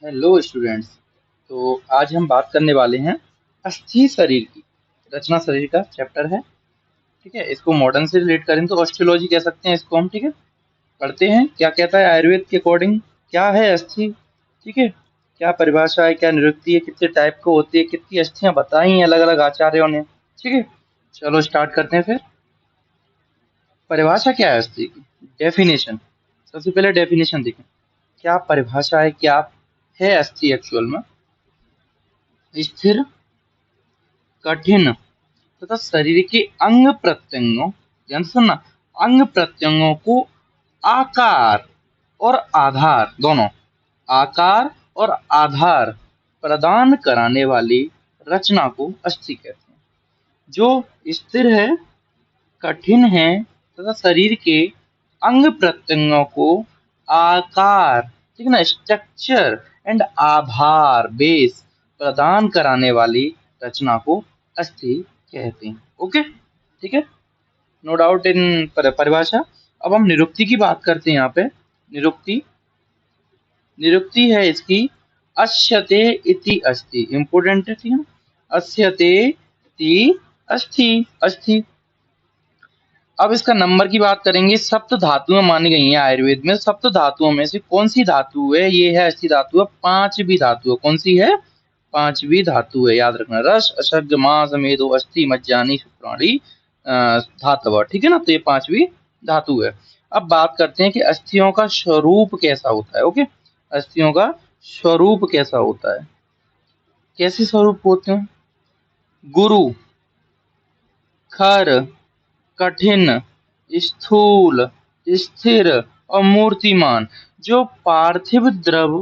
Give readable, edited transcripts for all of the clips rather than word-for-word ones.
Hello students. तो आज हम बात करने वाले हैं अस्थि शरीर की। रचना शरीर का चैप्टर है। ठीक है, इसको मॉडर्न से रिलेट करें तो ऑस्टियोलॉजी कह सकते हैं इसको हम। ठीक है, पढ़ते हैं क्या कहता है आयुर्वेद के अकॉर्डिंग क्या है अस्थि। ठीक है, क्या परिभाषा है, क्या निरुक्ति है, कितने टाइप को होती है, कितनी अस्थियां बताई हैं अलग अलग आचार्यों ने। ठीक है, चलो स्टार्ट करते हैं फिर। परिभाषा क्या है अस्थि की, डेफिनेशन। सबसे पहले डेफिनेशन देखें, क्या परिभाषा है, क्या है अस्थि एक्चुअल में। स्थिर, कठिन तथा शरीर के अंग प्रत्यंगों, ध्यान से सुनना, अंग प्रत्यंगों को आकार और आधार, दोनों आकार और आधार प्रदान कराने वाली रचना को अस्थि कहते हैं। जो स्थिर है, कठिन है तथा शरीर के अंग प्रत्यंगों को आकार, ठीक है ना, स्ट्रक्चर एंड आधार, बेस प्रदान कराने वाली रचना को अस्थि कहते हैं। ओके, ठीक है, नो डाउट इन परिभाषा। अब हम निरुक्ति की बात करते हैं यहाँ पे। निरुक्ति, निरुक्ति है इसकी अश्यते इति अस्ति, इंपोर्टेंट है। ठीक है, अश्यते इति अस्थि, अस्थि। अब इसका नंबर की बात करेंगे। सप्त धातुएं मानी गई हैं आयुर्वेद में। सप्त धातुओं में से कौन सी धातु है, ये है अस्थि धातु है। पांचवी धातु है, कौन सी है, पांचवी धातु है, याद रखना। रस अशग मांस मेदो अस्थि मज्जानी शुक्राणी धातव। ठीक है ना, तो ये पांचवी धातु है। अब बात करते हैं कि अस्थियों का स्वरूप कैसा होता है। ओके, अस्थियों का स्वरूप कैसा होता है, कैसे स्वरूप होते हैं। गुरु, खर, कठिन, स्थूल, स्थिर और मूर्तिमान। जो पार्थिव द्रव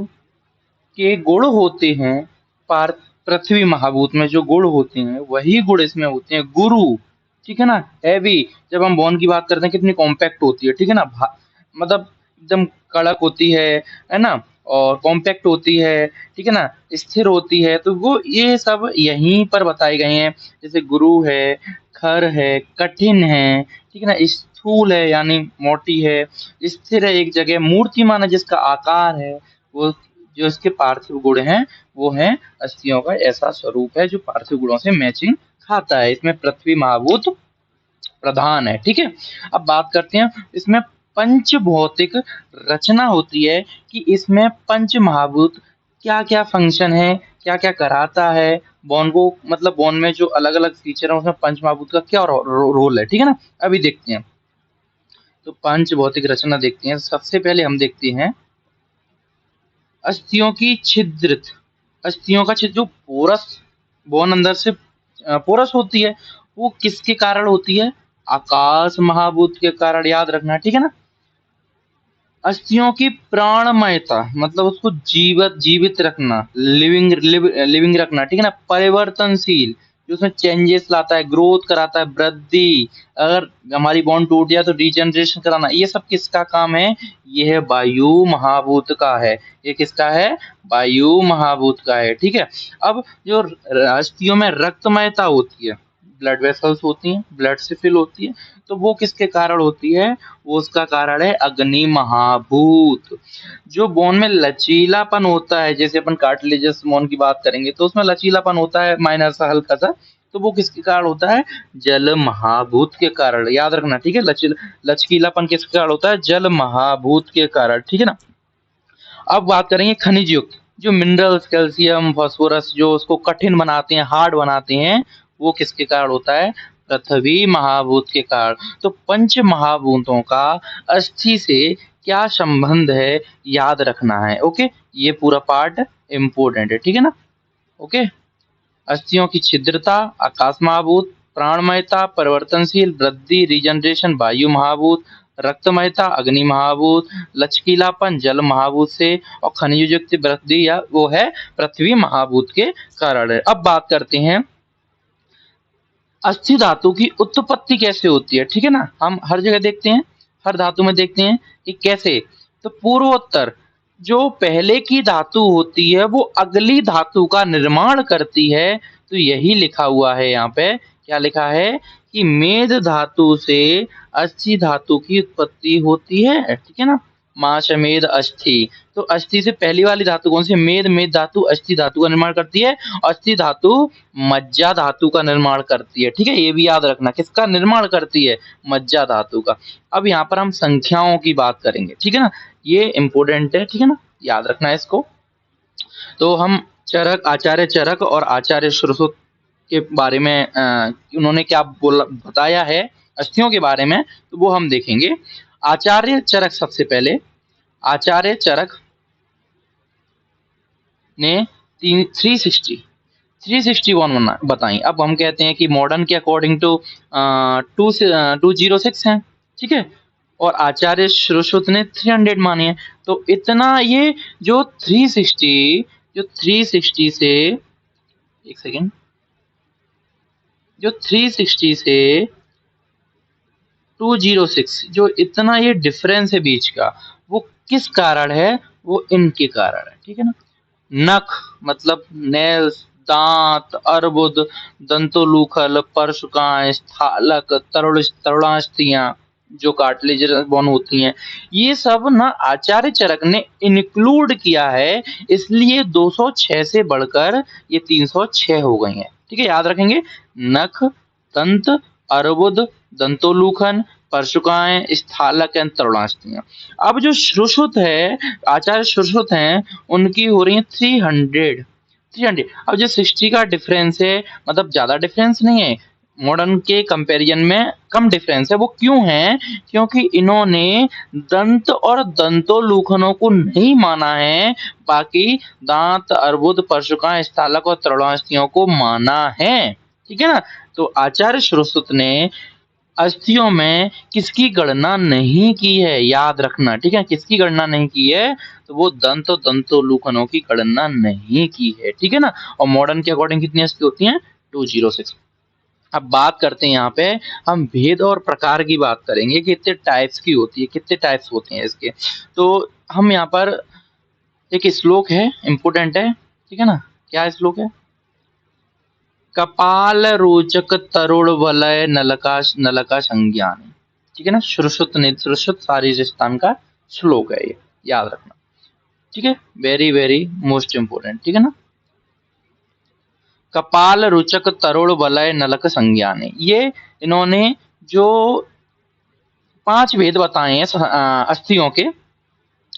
के गुण होते हैं, पार पृथ्वी महाभूत में जो गुण होते हैं वही गुण इसमें होते हैं। गुरु, ठीक है ना, हैवी। जब हम बोन की बात करते हैं कितनी कॉम्पैक्ट होती है, ठीक है ना, मतलब एकदम कड़क होती है ना, और कॉम्पैक्ट होती है, ठीक है ना, स्थिर होती है। तो वो ये सब यहीं पर बताए गए हैं। जैसे गुरु है, खर है, कठिन है, ठीक है ना, स्थूल है यानी मोटी है, स्थिर है एक जगह, मूर्तिमान है जिसका आकार है। वो जो इसके पार्थिव गुण हैं वो हैं अस्थियों का ऐसा स्वरूप है जो पार्थिव गुणों से मैचिंग खाता है। इसमें पृथ्वी महाभूत प्रधान है। ठीक है, अब बात करते हैं इसमें पंच भौतिक रचना होती है कि इसमें पंच महाभूत क्या क्या फंक्शन है, क्या क्या कराता है बॉन को, मतलब बॉन में जो अलग अलग फीचर है उसमें पंच महाभूत का क्या रोल है। ठीक है ना, अभी देखते हैं। तो पंच भौतिक रचना देखते हैं। सबसे पहले हम देखते हैं अस्थियों की छिद्र। अस्थियों का छिद्र, जो पोरस बोन अंदर से पोरस होती है, वो किसके कारण होती है, आकाश महाभूत के कारण, याद रखना। ठीक है ना, अस्थियों की प्राणमयता मतलब उसको जीवित जीवित रखना, लिविंग रखना। ठीक है ना, परिवर्तनशील, जो उसमें चेंजेस लाता है, ग्रोथ कराता है, वृद्धि। अगर हमारी बॉन्ड टूट जाए तो रीजनरेशन कराना। ये सब किसका काम है, ये है वायु महाभूत का है। ये किसका है, वायु महाभूत का है। ठीक है, अब जो अस्थियों में रक्तमयता होती है, ब्लड वेसल्स होती हैं, ब्लड से फिल होती है, तो वो किसके कारण होती है, वो उसका कारण है अग्नि महाभूत। जो बोन में लचीलापन होता है, जैसे अपन कार्टिलेजस बोन की बात करेंगे तो उसमें लचीलापन होता है माइनर सा हल्का सा, तो वो किसके कारण होता है, जल महाभूत के कारण, याद रखना। ठीक है, लचकीलापन किसके कारण होता है, जल महाभूत के कारण। ठीक है ना, अब बात करेंगे खनिज युक्त, जो मिनरल्स, कैल्शियम, फास्फोरस, जो उसको कठिन बनाते हैं, हार्ड बनाते हैं, वो किसके कारण होता है, पृथ्वी महाभूत के कारण। तो पंच महाभूतों का अस्थि से क्या संबंध है, याद रखना है। ओके, ये पूरा पार्ट इंपोर्टेंट है। ठीक है ना, ओके। अस्थियों की छिद्रता आकाश महाभूत, प्राणमयता परिवर्तनशील, वृद्धि रीजनरेशन वायु महाभूत, रक्तमयता अग्नि महाभूत, लचकीलापन जल महाभूत से, और खनिज युक्त वृद्धि या वो है पृथ्वी महाभूत के कारण है। अब बात करते हैं अस्थि धातु की उत्पत्ति कैसे होती है। ठीक है ना, हम हर जगह देखते हैं, हर धातु में देखते हैं कि कैसे। तो पूर्वोत्तर, जो पहले की धातु होती है वो अगली धातु का निर्माण करती है। तो यही लिखा हुआ है यहाँ पे, क्या लिखा है कि मेद धातु से अस्थि धातु की उत्पत्ति होती है। ठीक है ना, माश मेद अस्थि। तो अस्थि से पहली वाली धातु कौन सी? मेद। मेद धातु अस्थि धातु का निर्माण करती है। अस्थि धातु मज्जा धातु का निर्माण करती है। ठीक है, ये भी याद रखना, किसका निर्माण करती है? मज्जा धातु का। अब यहाँ पर हम संख्याओं की बात करेंगे। ठीक है ना, ये इंपोर्टेंट है। ठीक है ना, याद रखना है इसको। तो हम चरक, आचार्य चरक और आचार्य श्रुत के बारे में उन्होंने क्या बोला बताया है अस्थियों के बारे में, तो वो हम देखेंगे। आचार्य चरक, सबसे पहले आचार्य चरक ने 361 बताई। अब हम कहते हैं कि मॉडर्न के अकॉर्डिंग टू 206 है। ठीक है, और आचार्य श्रुत ने 300 मानी है। तो इतना ये जो 360 से, एक सेकेंड, जो 360 से 206, जो इतना ये डिफरेंस है बीच का, वो किस कारण है? वो इनके कारण है। ठीक है ना, नख मतलब नेल्स, दांत, अर्बुद, दंतोलूखल, परशुकाएं, स्थालक, तरुणास्थियां जो कार्टिलेज बोन होती हैं, ये सब ना आचार्य चरक ने इंक्लूड किया है, इसलिए 206 से बढ़कर ये 306 हो गई हैं। ठीक है, याद रखेंगे, नख, दंत, अर्बुद, दंतोलूखन, परशुकाएं, स्थालक एंड तरुणास्थियां। अब जो श्रुश्रुत है, आचार्य श्रुश्रुत हैं, उनकी हो रही है 300। अब जो 60 का डिफरेंस है, मतलब ज्यादा डिफरेंस नहीं है, मॉडर्न के कंपैरिजन में कम डिफरेंस है। वो क्यों है? क्योंकि इन्होंने दंत और दंतोलूखनों को नहीं माना है, बाकी दांत, अर्बुद, परशुकाएं, स्थालक और तरुणास्थियों को माना है। ठीक है ना, तो आचार्य श्रुश्रुत ने अस्थियों में किसकी गणना नहीं की है, याद रखना। ठीक है, किसकी गणना नहीं की है? तो वो दंत और दंतोलूखनों की गणना नहीं की है। ठीक है ना, और मॉडर्न के अकॉर्डिंग कितनी अस्थि होती हैं? 206। अब बात करते हैं, यहाँ पे हम भेद और प्रकार की बात करेंगे, कितने टाइप्स की होती है, कितने टाइप्स होते हैं इसके। तो हम यहाँ पर एक श्लोक है, इंपोर्टेंट है। ठीक है ना, क्या श्लोक है? कपाल रोचक तरुण वलय नलका संज्ञान। ठीक है ना, श्रुश्रुत शारीर स्थान का श्लोक है ये, याद रखना। ठीक है, वेरी वेरी मोस्ट इंपोर्टेंट। ठीक है ना, कपाल रुचक तरुण वलय नलक संज्ञान, ये इन्होंने जो 5 भेद बताए हैं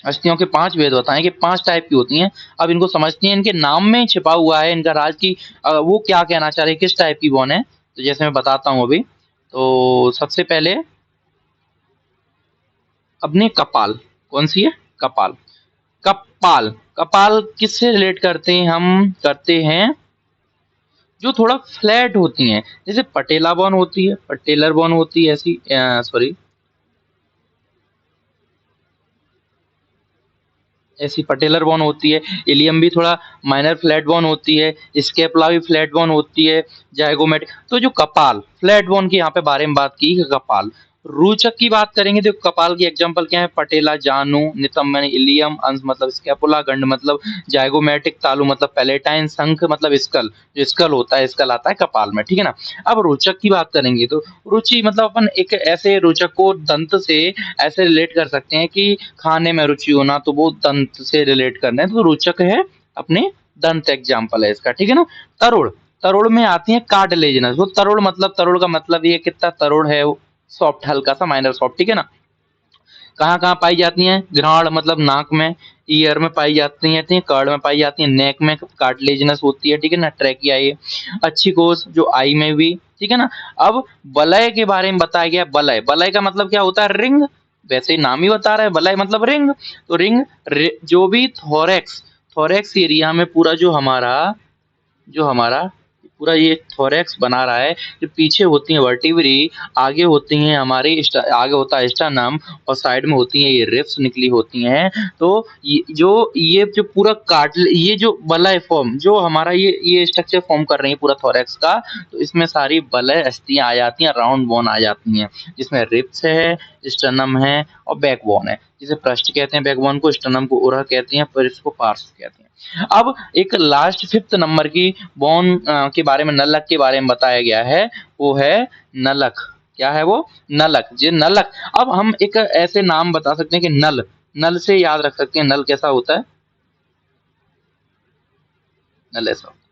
अस्थियों के 5 भेद बताएं कि 5 टाइप की होती हैं। अब इनको समझते हैं, इनके नाम में छिपा हुआ है इनका राज की वो क्या कहना चाह रहे हैं, किस टाइप की बोन है। तो जैसे मैं बताता हूँ अभी, तो सबसे पहले अपने कपाल, कौन सी है? कपाल। कपाल, कपाल किससे रिलेट करते हैं? हम करते हैं जो थोड़ा फ्लैट होती हैं, जैसे पटेला बोन होती है, पटेलर बोन होती है, ऐसी सॉरी ऐसी पटेलर बोन होती है। इलियम भी थोड़ा माइनर फ्लैट बोन होती है, स्केपुला भी फ्लैट बोन होती है, जाइगोमेटिक। तो जो कपाल फ्लैट बोन की यहाँ पे बारे में बात की, कपाल। रोचक की बात करेंगे तो कपाल की एग्जांपल क्या है? पटेला, जानु, नितंब यानी इलियम, अंश मतलब स्केपुला, गंड मतलब जाइगोमेटिक, तालु मतलब पैलेटाइन, शंख मतलब स्कल, जो स्कल होता है, स्कल आता है कपाल में। ठीक है ना, अब रोचक की बात करेंगे तो रुचि मतलब अपन एक ऐसे रोचक को दंत से ऐसे रिलेट कर सकते हैं कि खाने में रुचि होना, तो वो दंत से रिलेट करना है, तो रोचक है अपने दंत एग्जाम्पल है इसका। ठीक है ना, तरुण, तरुण में आती है कार्टिलेजिनस। वो तरुण मतलब, तरुण का मतलब ये कितना तरुण है, वो सॉफ्ट, हल्का सा माइनर सॉफ्ट। ठीक है ना, कहाँ कहाँ पाई जाती हैं? घ्राण मतलब नाक में, ईयर में पाई जाती हैं, कर्ड में पाई जाती हैं, नेक में कार्टिलेजिनस होती है। ठीक है ना, ट्रैकिया ये। अच्छी कोष जो आई में भी। ठीक है ना, अब वलय के बारे में बताया गया। वलय, वलय का मतलब क्या होता है? रिंग, वैसे ही नाम ही बता रहा है, वलय मतलब रिंग। तो रिंग जो भी थोरेक्स, थोरेक्स एरिया में पूरा जो हमारा पूरा ये थोरेक्स बना रहा है, जो पीछे होती है वर्टिब्री, आगे होती हैं हमारी आगे होता है स्टर्नम, और साइड में होती हैं ये रिब्स निकली होती हैं। तो ये जो पूरा ये जो वलय फॉर्म जो हमारा ये स्ट्रक्चर फॉर्म कर रही है पूरा थोरेक्स का, तो इसमें सारी वलय अस्थियां आ जाती हैं, राउंड बोन आ जाती हैं, जिसमें रिब्स है, स्टर्नम है और बैकबोन है। जिसे पृष्ठ कहते हैं बैकबोन को, स्टर्नम को उरह कहते हैं, रिब्स को पार्श्व कहते हैं। अब एक लास्ट 5th नंबर की बोन के बारे में, नलक के बारे में बताया गया है, वो है नलक। क्या है वो? नलक। जे नलक। अब हम एक ऐसे नाम बता सकते हैं कि नल, नल से याद रख सकते हैं, नल कैसा होता है, नल ऐसा होता है,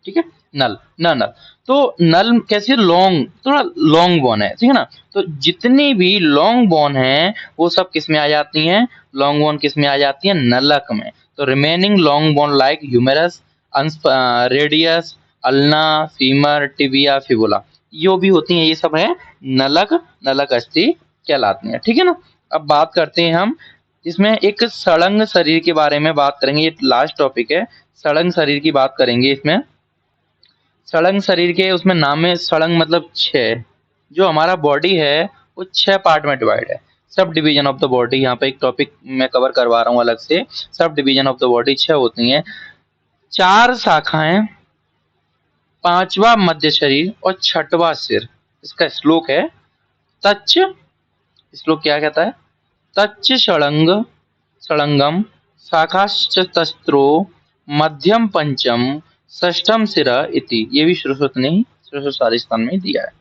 ठीक है। नल न नल, तो नल कैसे, लॉन्ग, थोड़ा लॉन्ग बोन है, ठीक है ना। तो जितनी भी लॉन्ग बोन है वो सब किस में आ जाती हैं, लॉन्ग बोन किस में आ जाती है, नलक में। तो remaining long bone like humerus, radius, ulna, femur, tibia, fibula, यो भी होती हैं, ये सब है नलक, नलक अस्थि कहलाती हैं, ठीक है ना। अब बात करते हैं हम इसमें एक सड़ंग शरीर के बारे में बात करेंगे, ये लास्ट टॉपिक है, सड़ंग शरीर की बात करेंगे इसमें। सड़ंग शरीर के उसमें नाम है, सड़ंग मतलब छह, जो हमारा बॉडी है वो छह पार्ट में डिवाइड है। Sub division of the body, यहाँ पे एक टॉपिक मैं कवर करवा रहा हूँ अलग से, sub division of the body छह होती हैं, चार शाखाएं, पांचवा मध्य शरीर और छठवा सिर। इसका श्लोक है, तच्च, श्लोक क्या कहता है, तच्च षडंग षडंगम शाखाश्च तस्त्रो मध्यम पंचम षष्ठम सिरा इति, ये भी श्रुश्रुत ने श्रुश्रुत में दिया है।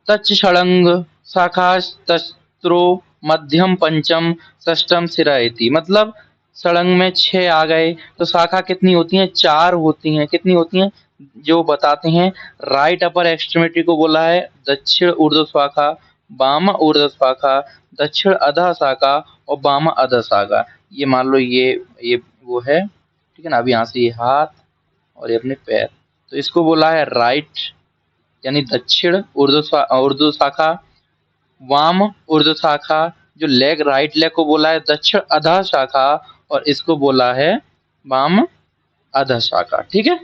तच्च षडंग शाखास्तस्त्रो मध्यम पंचम षष्ठम सिरा इति, मतलब षडंग में छह आ गए, तो शाखा कितनी होती हैं, चार होती हैं, कितनी होती हैं, जो बताते हैं, राइट अपर एक्सट्रीमिटी को बोला है दक्षिण ऊर्ध्व शाखा, वाम ऊर्ध्व शाखा, दक्षिण अधः शाखा और वाम अधः शाखा। ये मान लो ये वो है, ठीक है ना। अब यहाँ से ये हाथ और ये अपने पैर, तो इसको बोला है राइट यानी दक्षिण ऊर्ध्व शाखा, वाम ऊर्ध्व शाखा, जो लेग राइट लेग को बोला है दक्षिण अधः शाखा, और इसको बोला है वाम अधः शाखा, ठीक है।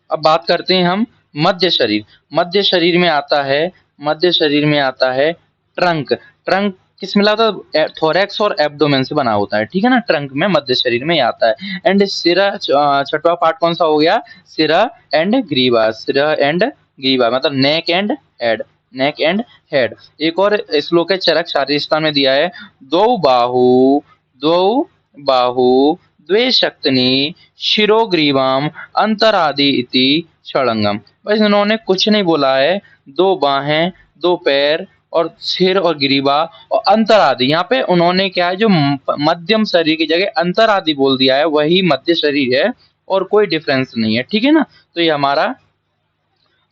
अब बात करते हैं हम मध्य शरीर। मध्य शरीर में आता है, मध्य शरीर में आता है ट्रंक। ट्रंक किस मिला था, थोरैक्स और एब्डोमेन से बना होता है, ठीक है ना। ट्रंक में मध्य शरीर में आता है। एंड सिरा, छठवा पार्ट कौन सा हो गया, सिरा एंड ग्रीवा, सिरा एंड ग्रीवा मतलब neck and head, neck and head. एक और श्लोक है, चरक शारीरिक में दिया है, दो बाहु द्वे शक्तनी शिरोग्रीवाम अंतरादि इति षडंगम। बस इन्होंने कुछ नहीं बोला है, दो बाहें, दो पैर और सिर और ग्रीवा और अंतरादि, यहाँ पे उन्होंने क्या है, जो मध्यम शरीर की जगह अंतरादि बोल दिया है, वही मध्य शरीर है और कोई डिफरेंस नहीं है, ठीक है ना। तो ये हमारा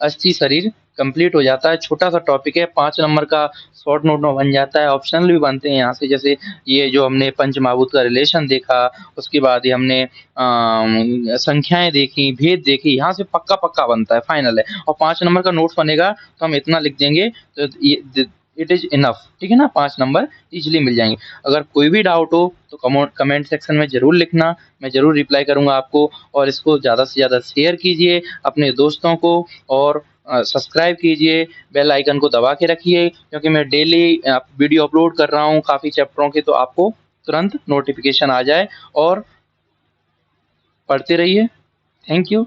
अस्थि शरीर कंप्लीट हो जाता है। छोटा सा टॉपिक है, 5 नंबर का शॉर्ट नोट में बन जाता है, ऑप्शनल भी बनते हैं यहाँ से। जैसे ये जो हमने पंचमहाभूत का रिलेशन देखा, उसके बाद ये हमने संख्याएं देखी, भेद देखी, यहाँ से पक्का पक्का बनता है, फाइनल है। और 5 नंबर का नोट बनेगा तो हम इतना लिख देंगे, तो इट इज इनफ, ठीक है ना। 5 नंबर इजिली मिल जाएंगे। अगर कोई भी डाउट हो तो कमेंट सेक्शन में जरूर लिखना, मैं जरूर रिप्लाई करूंगा आपको। और इसको ज़्यादा से ज़्यादा शेयर कीजिए अपने दोस्तों को, और सब्सक्राइब कीजिए, बेल आइकन को दबा के रखिए, क्योंकि मैं डेली वीडियो अपलोड कर रहा हूँ काफ़ी चैप्टरों के, तो आपको तुरंत नोटिफिकेशन आ जाए। और पढ़ते रहिए। Thank you.